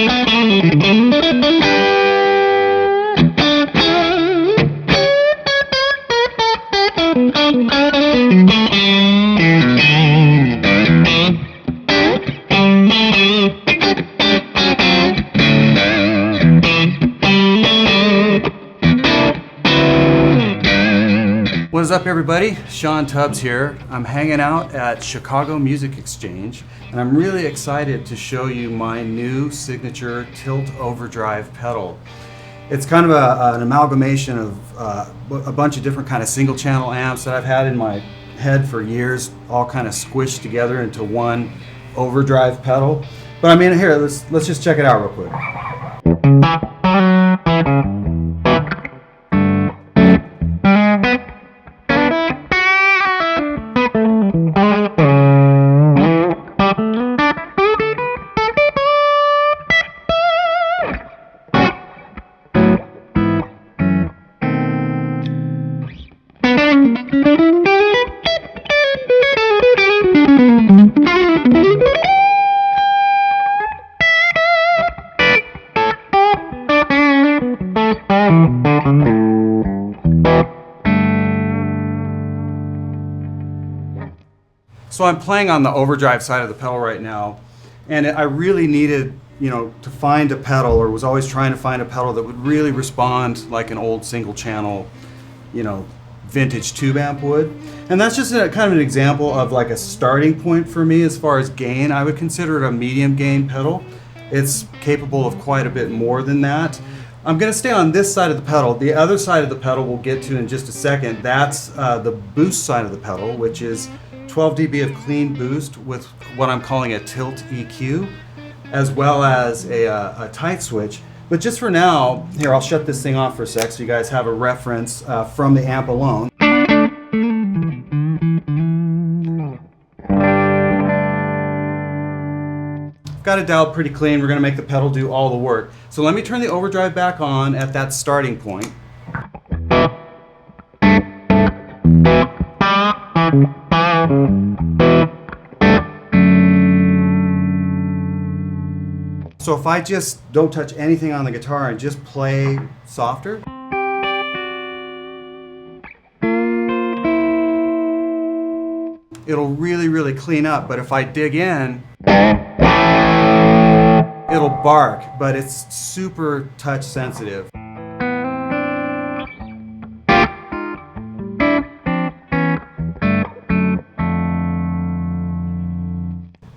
What is up, everybody? Sean Tubbs here. I'm hanging out at Chicago Music Exchange, and I'm really excited to show you my new signature tilt overdrive pedal. It's kind of an amalgamation of a bunch of different kind of single channel amps that I've had in my head for years, all kind of squished together into one overdrive pedal. But I mean, here, let's just check it out real quick. So I'm playing on the overdrive side of the pedal right now, and I really needed, to find a pedal, or was always trying to find a pedal that would really respond like an old single channel, vintage tube amp would. And that's just kind of an example of like a starting point for me as far as gain. I would consider it a medium gain pedal. It's capable of quite a bit more than that. I'm going to stay on this side of the pedal. The other side of the pedal we'll get to in just a second. That's the boost side of the pedal, which is 12 dB of clean boost with what I'm calling a tilt EQ, as well as a tight switch. But just for now, here, I'll shut this thing off for a sec so you guys have a reference from the amp alone. Got it dialed pretty clean. We're going to make the pedal do all the work. So let me turn the overdrive back on at that starting point. So if I just don't touch anything on the guitar and just play softer, it'll really clean up. But if I dig in, it'll bark, but it's super touch sensitive.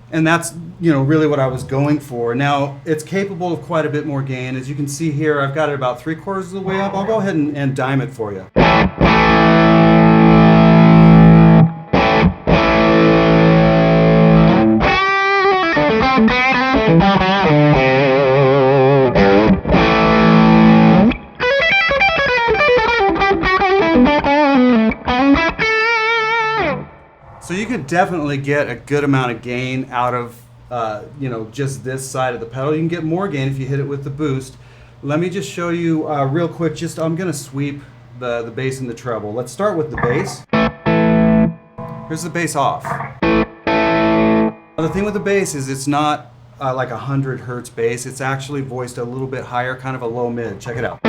And that's really what I was going for. Now, it's capable of quite a bit more gain. As you can see here, I've got it about 3/4 of the way up. I'll go ahead and dime it for you. So you can definitely get a good amount of gain out of just this side of the pedal. You can get more gain if you hit it with the boost. Let me just show you real quick. I'm going to sweep the bass and the treble. Let's start with the bass. Here's the bass off. Now, the thing with the bass is it's not like 100 hertz bass. It's actually voiced a little bit higher, kind of a low mid. Check it out.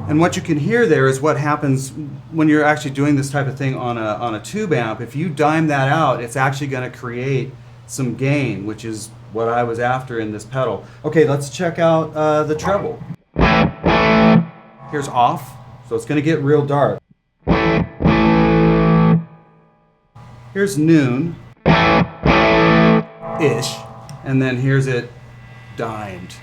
And what you can hear there is what happens when you're actually doing this type of thing on a tube amp. If you dime that out, it's actually going to create some gain, which is what I was after in this pedal. Okay, let's check out the treble. Here's off, so it's going to get real dark. Here's noon-ish, and then here's it dimed.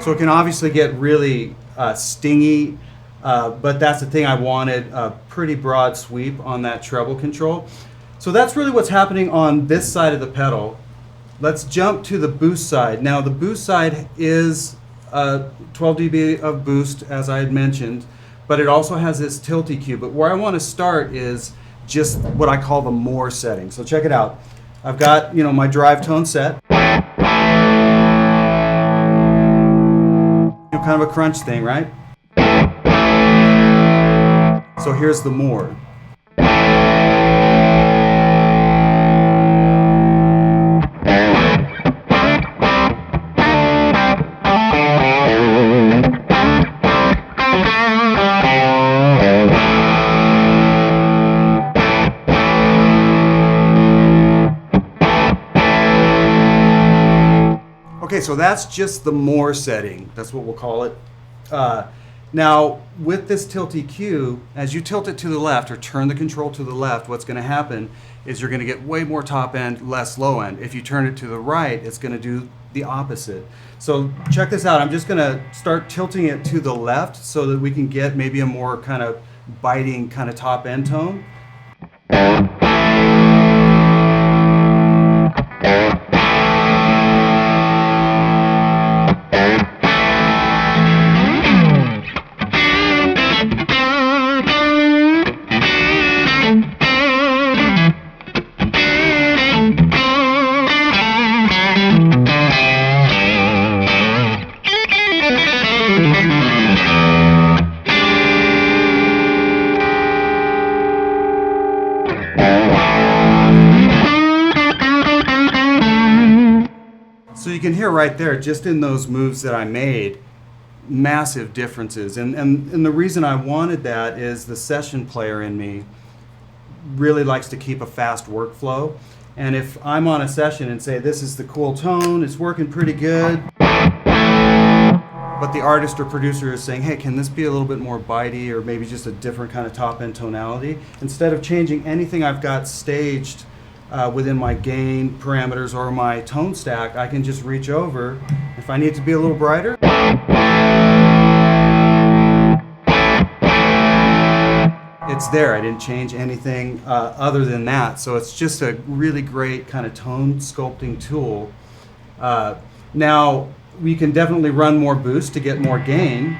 So it can obviously get really stingy, but that's the thing, I wanted a pretty broad sweep on that treble control. So that's really what's happening on this side of the pedal. Let's jump to the boost side. Now the boost side is 12 dB of boost, as I had mentioned, but it also has this tilt EQ. But where I want to start is just what I call the more setting. So check it out. I've got my drive tone set. kind of a crunch thing, right? So here's the more. Okay, so that's just the more setting. That's what we'll call it. Now, with this tilt EQ, as you tilt it to the left or turn the control to the left, what's going to happen is you're going to get way more top end, less low end. If you turn it to the right, it's going to do the opposite. So check this out. I'm just going to start tilting it to the left so that we can get maybe a more kind of biting kind of top end tone. So you can hear right there, just in those moves that I made, massive differences. And the reason I wanted that is the session player in me really likes to keep a fast workflow. And if I'm on a session and say, this is the cool tone, it's working pretty good, but the artist or producer is saying, hey, can this be a little bit more bitey or maybe just a different kind of top end tonality? Instead of changing anything I've got staged within my gain parameters or my tone stack, I can just reach over. If I need to be a little brighter, it's there. I didn't change anything other than that. So it's just a really great kind of tone sculpting tool. Now, we can definitely run more boost to get more gain.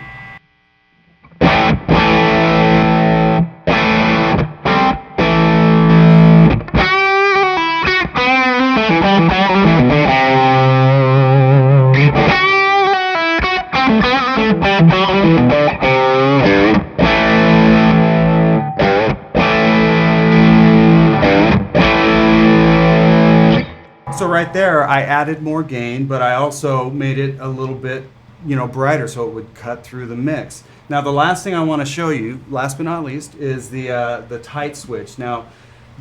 So right there, I added more gain, but I also made it a little bit, brighter so it would cut through the mix. Now the last thing I want to show you, last but not least, is the tight switch. Now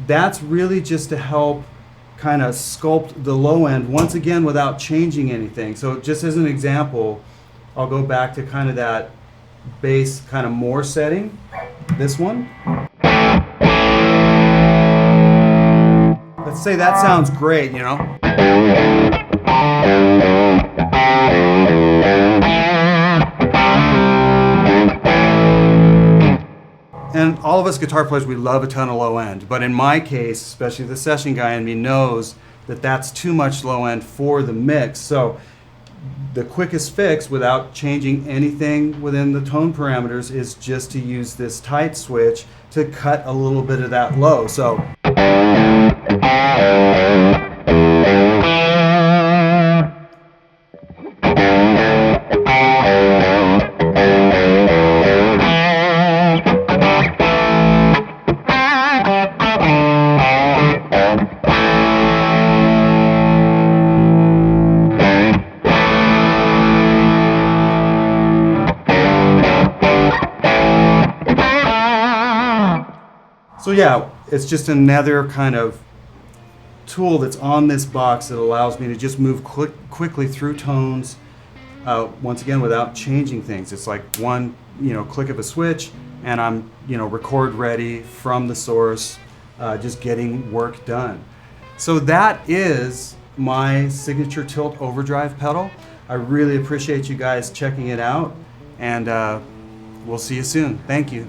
that's really just to help kind of sculpt the low end once again without changing anything. So just as an example, I'll go back to kind of that bass kind of more setting, this one. Let's say that sounds great, And all of us guitar players, we love a ton of low end. But in my case, especially the session guy in me knows that that's too much low end for the mix. So the quickest fix without changing anything within the tone parameters is just to use this tight switch to cut a little bit of that low. So yeah, it's just another kind of tool that's on this box that allows me to just move quickly through tones, once again, without changing things. It's like one, click of a switch, and I'm, record ready from the source, just getting work done. So that is my signature tilt overdrive pedal. I really appreciate you guys checking it out, and we'll see you soon. Thank you.